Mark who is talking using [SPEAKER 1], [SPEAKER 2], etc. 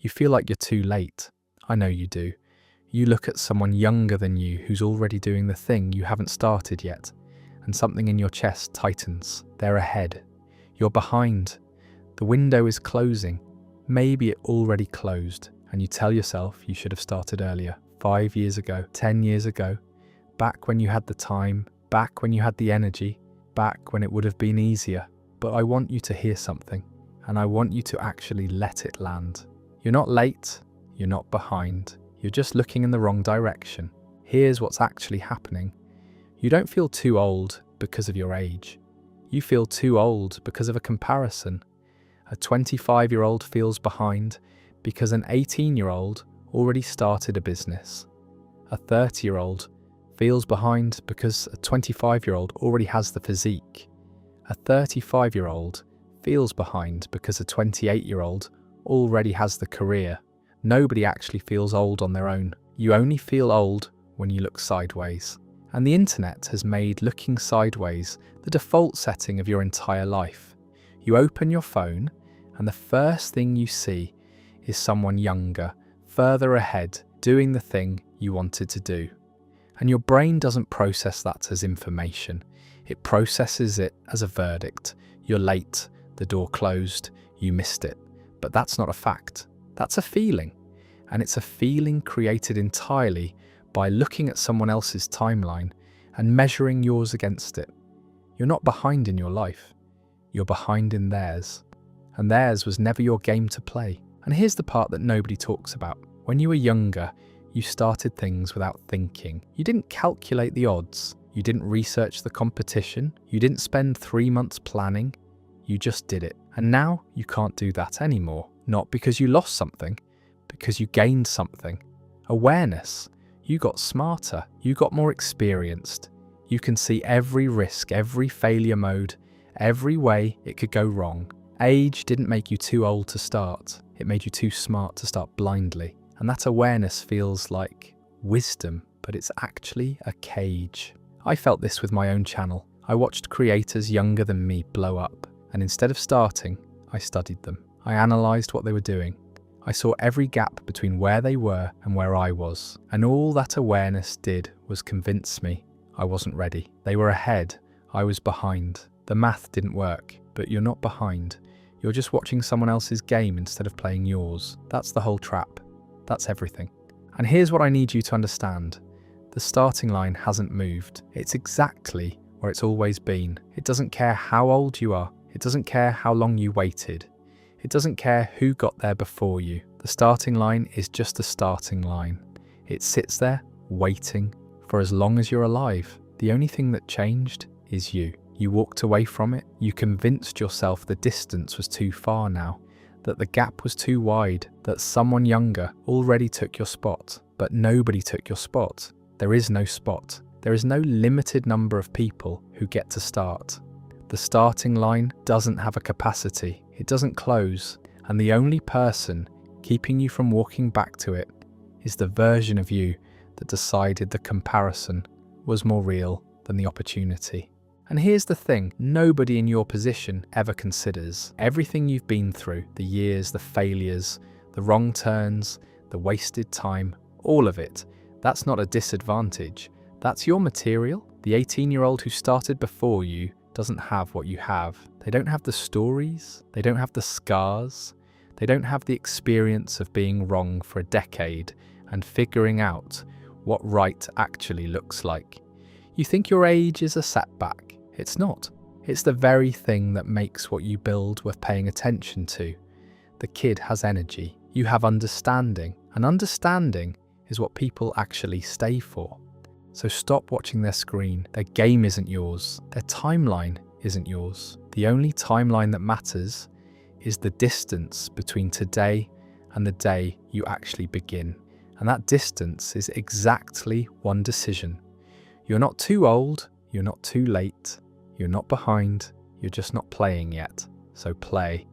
[SPEAKER 1] You feel like you're too late. I know you do. You look at someone younger than you who's already doing the thing you haven't started yet, and something in your chest tightens. They're ahead. You're behind. The window is closing. Maybe it already closed, and you tell yourself you should have started earlier, 5 years ago, 10 years ago, back when you had the time, back when you had the energy, back when it would have been easier. But I want you to hear something, and I want you to actually let it land. You're not late, you're not behind, you're just looking in the wrong direction. Here's what's actually happening. You don't feel too old because of your age. You feel too old because of a comparison. A 25-year-old feels behind because an 18-year-old already started a business. A 30-year-old feels behind because a 25-year-old already has the physique. A 35-year-old feels behind because a 28-year-old already has the career. Nobody actually feels old on their own. You only feel old when you look sideways. And the internet has made looking sideways the default setting of your entire life. You open your phone and the first thing you see is someone younger, further ahead, doing the thing you wanted to do. And your brain doesn't process that as information. It processes it as a verdict. You're late, the door closed, you missed it. But that's not a fact. That's a feeling. And it's a feeling created entirely by looking at someone else's timeline and measuring yours against it. You're not behind in your life. You're behind in theirs. And theirs was never your game to play. And here's the part that nobody talks about. When you were younger, you started things without thinking. You didn't calculate the odds. You didn't research the competition. You didn't spend 3 months planning. You just did it. And now you can't do that anymore. Not because you lost something, because you gained something. Awareness. You got smarter. You got more experienced. You can see every risk, every failure mode, every way it could go wrong. Age didn't make you too old to start. It made you too smart to start blindly. And that awareness feels like wisdom, but it's actually a cage. I felt this with my own channel. I watched creators younger than me blow up, and instead of starting, I studied them. I analysed what they were doing. I saw every gap between where they were and where I was, and all that awareness did was convince me I wasn't ready. They were ahead, I was behind. The math didn't work, but you're not behind. You're just watching someone else's game instead of playing yours. That's the whole trap. That's everything. And here's what I need you to understand. The starting line hasn't moved. It's exactly where it's always been. It doesn't care how old you are. It doesn't care how long you waited. It doesn't care who got there before you. The starting line is just a starting line. It sits there, waiting, for as long as you're alive. The only thing that changed is you. You walked away from it. You convinced yourself the distance was too far now, that the gap was too wide, that someone younger already took your spot. But nobody took your spot. There is no spot. There is no limited number of people who get to start. The starting line doesn't have a capacity. It doesn't close. And the only person keeping you from walking back to it is the version of you that decided the comparison was more real than the opportunity. And here's the thing, nobody in your position ever considers everything you've been through, the years, the failures, the wrong turns, the wasted time, all of it. That's not a disadvantage. That's your material. The 18-year-old who started before you doesn't have what you have. They don't have the stories. They don't have the scars. They don't have the experience of being wrong for a decade and figuring out what right actually looks like. You think your age is a setback. It's not. It's the very thing that makes what you build worth paying attention to. The kid has energy. You have understanding. And understanding is what people actually stay for. So stop watching their screen. Their game isn't yours. Their timeline isn't yours. The only timeline that matters is the distance between today and the day you actually begin. And that distance is exactly one decision. You're not too old. You're not too late. You're not behind. You're just not playing yet. So play.